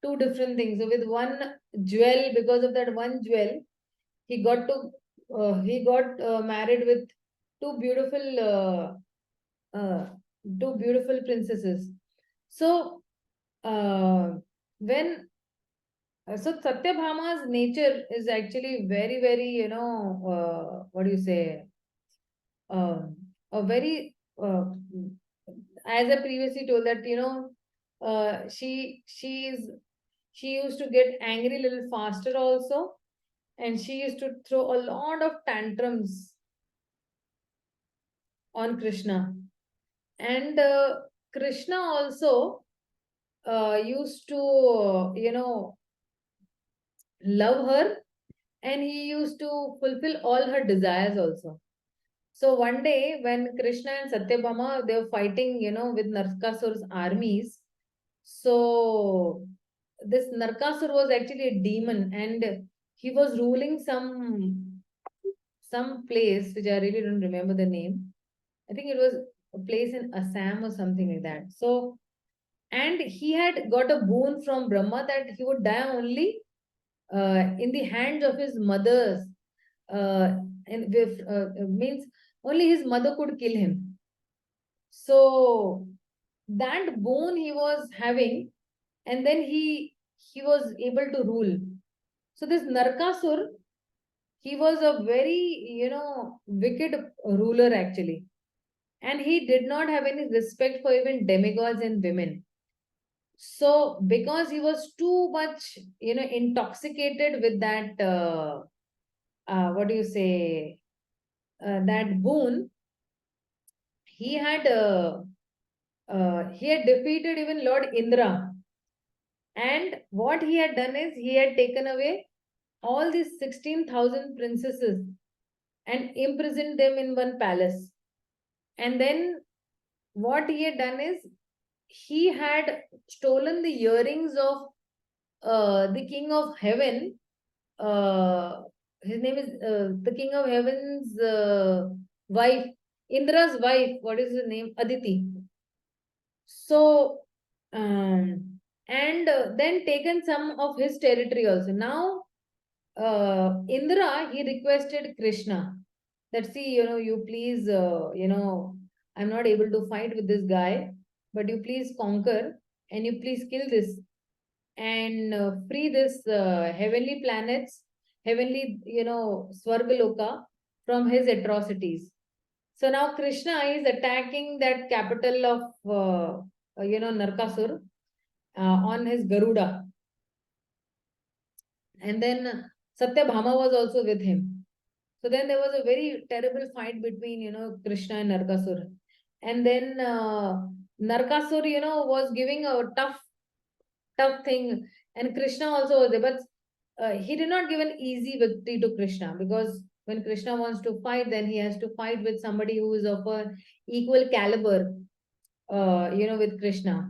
two different things. So with one jewel, because of that one jewel, he got married with two beautiful princesses. So when so Satyabhama's nature is actually very, very, what do you say? A very, as I previously told that, she used to get angry a little faster also, and she used to throw a lot of tantrums on Krishna. And Krishna also used to, love her, and he used to fulfill all her desires also. So one day when Krishna and Satyabhama, they were fighting, with Narkasur's armies. So this Narkasur was actually a demon, and he was ruling some place, which I really don't remember the name. I think it was a place in Assam or something like that. So, and he had got a boon from Brahma that he would die only in the hands of his mother's, and with means only his mother could kill him. So that boon he was having, and then he was able to rule. So this Narkasur, he was a very, wicked ruler actually, and he did not have any respect for even demigods and women. So because he was too much, intoxicated with that, what do you say, that boon, he had defeated even Lord Indra. And what he had done is he had taken away all these 16,000 princesses and imprisoned them in one palace. And then what he had done is he had stolen the earrings of the king of heaven. His name is the king of heaven's wife, Indra's wife. What is her name? Aditi. So, and then taken some of his territory also. Now, Indra, he requested Krishna that, see, you please, I'm not able to fight with this guy, but you please conquer and you please kill this and free this heavenly planets, heavenly, Swargaloka from his atrocities. So now Krishna is attacking that capital of, Narkasur on his Garuda. And then Satyabhama was also with him. So then there was a very terrible fight between, Krishna and Narkasur. And then Narkasur, was giving a tough thing. And Krishna also was there. But he did not give an easy victory to Krishna, because when Krishna wants to fight, then he has to fight with somebody who is of a equal caliber. with Krishna.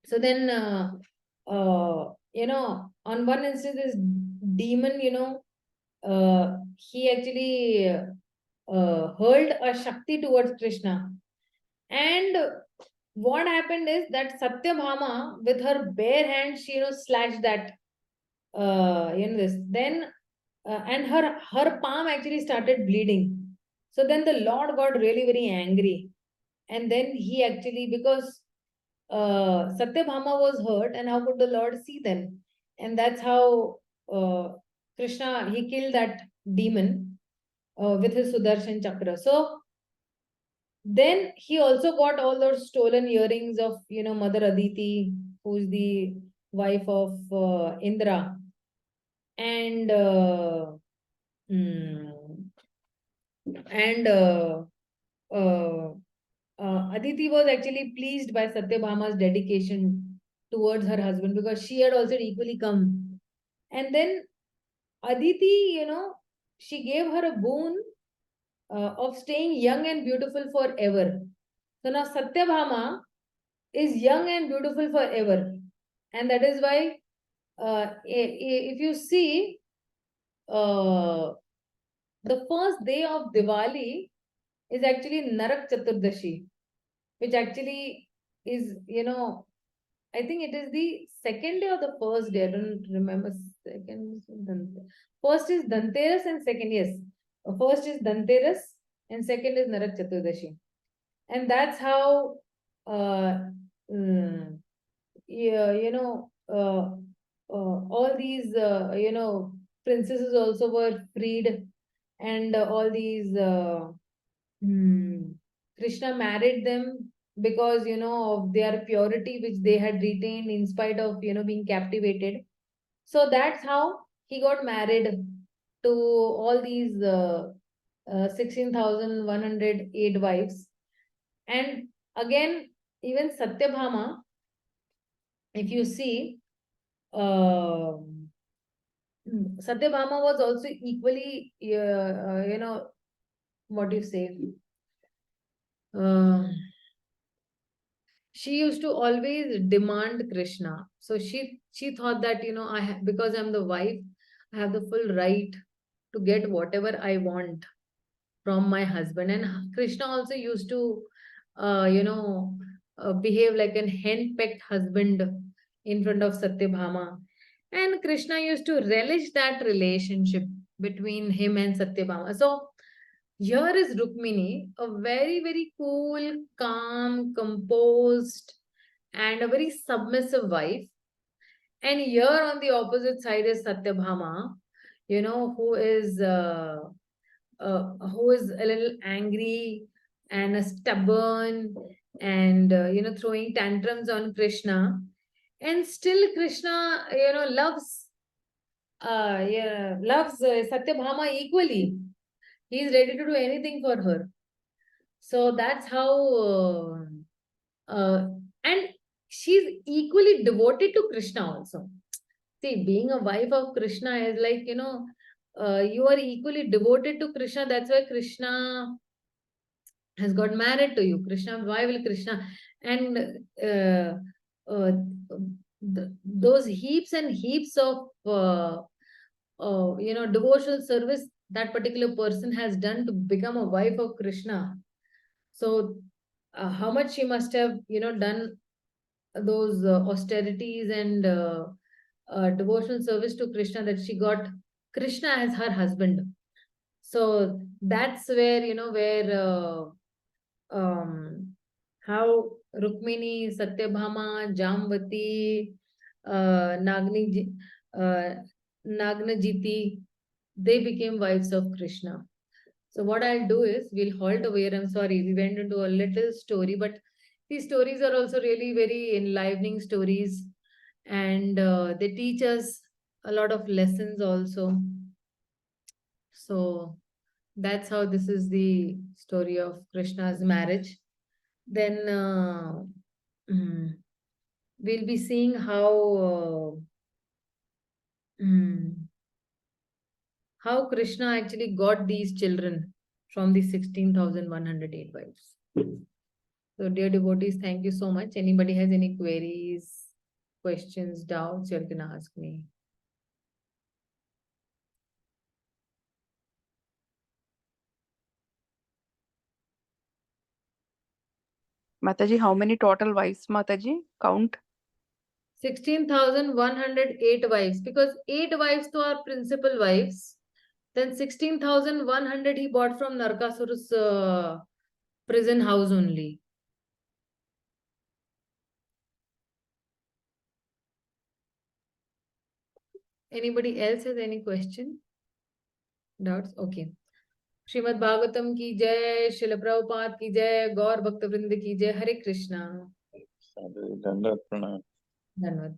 So then, on one instance, this demon, he actually hurled a Shakti towards Krishna. And what happened is that Satyabhama, with her bare hand, she, slashed that, this. Then, and her palm actually started bleeding. So then the Lord got really very angry. And then he actually, because Satyabhama was hurt, and how could the Lord see then? And that's how Krishna, he killed that demon with his Sudarshan Chakra. So then he also got all those stolen earrings of, Mother Aditi, who's the wife of Indra. And Aditi was actually pleased by Satyabhama's dedication towards her husband, because she had also equally come. And then Aditi, she gave her a boon of staying young and beautiful forever. So now Satyabhama is young and beautiful forever. And that is why, if you see, the first day of Diwali is actually Narak Chaturdashi, which actually is, I think it is the second day or the first day. I don't remember. First is Dhanteras and second, yes. First is Dhanteras and second is Narak Chaturdashi. And that's how, all these, princesses also were freed, and all these, Krishna married them because, of their purity, which they had retained in spite of, being captivated. So that's how he got married to all these 16,108 wives. And again, even Satyabhama, if you see, Satyabhama was also equally, what do you say? She used to always demand Krishna. So she thought that, because I'm the wife, I have the full right to get whatever I want from my husband. And Krishna also used to, behave like an hen-pecked husband in front of Satyabhama. And Krishna used to relish that relationship between him and Satyabhama. So here is Rukmini, a very, very cool, calm, composed, and a very submissive wife. And here on the opposite side is Satyabhama, who is a little angry and stubborn, and throwing tantrums on Krishna. And still Krishna, loves Satyabhama equally. He is ready to do anything for her. So that's how, and she's equally devoted to Krishna also. See, being a wife of Krishna is like, you are equally devoted to Krishna. That's why Krishna has got married to you. Krishna, why will Krishna? And those heaps and heaps of, devotional service that particular person has done to become a wife of Krishna. So how much she must have, done those austerities and devotional service to Krishna, that she got Krishna as her husband. So that's where, how Rukmini, Satyabhama, Jamvati, Nagnajiti, they became wives of Krishna. So what I'll do is, we'll halt over here. I'm sorry, we went into a little story, but these stories are also really very enlivening stories, and they teach us a lot of lessons also. So that's how this is the story of Krishna's marriage. Then we'll be seeing how Krishna actually got these children from the 16,108 wives. So dear devotees, thank you so much. Anybody has any queries, questions, doubts, you can ask me. Mataji, how many total wives, Mataji? Count. 16,108 wives, because 8 wives to are principal wives. Then 16,100 he bought from Narkasura's prison house only. Anybody else has any question? Doubts? Okay. Śrīmad-Bhāgavatam ki jai, Śrīla Prabhupada ki jai, Gaur Bhakta Vrinda ki jai, Hare Krishna. Sadhu, Dandavat Pranam. Dhanavad.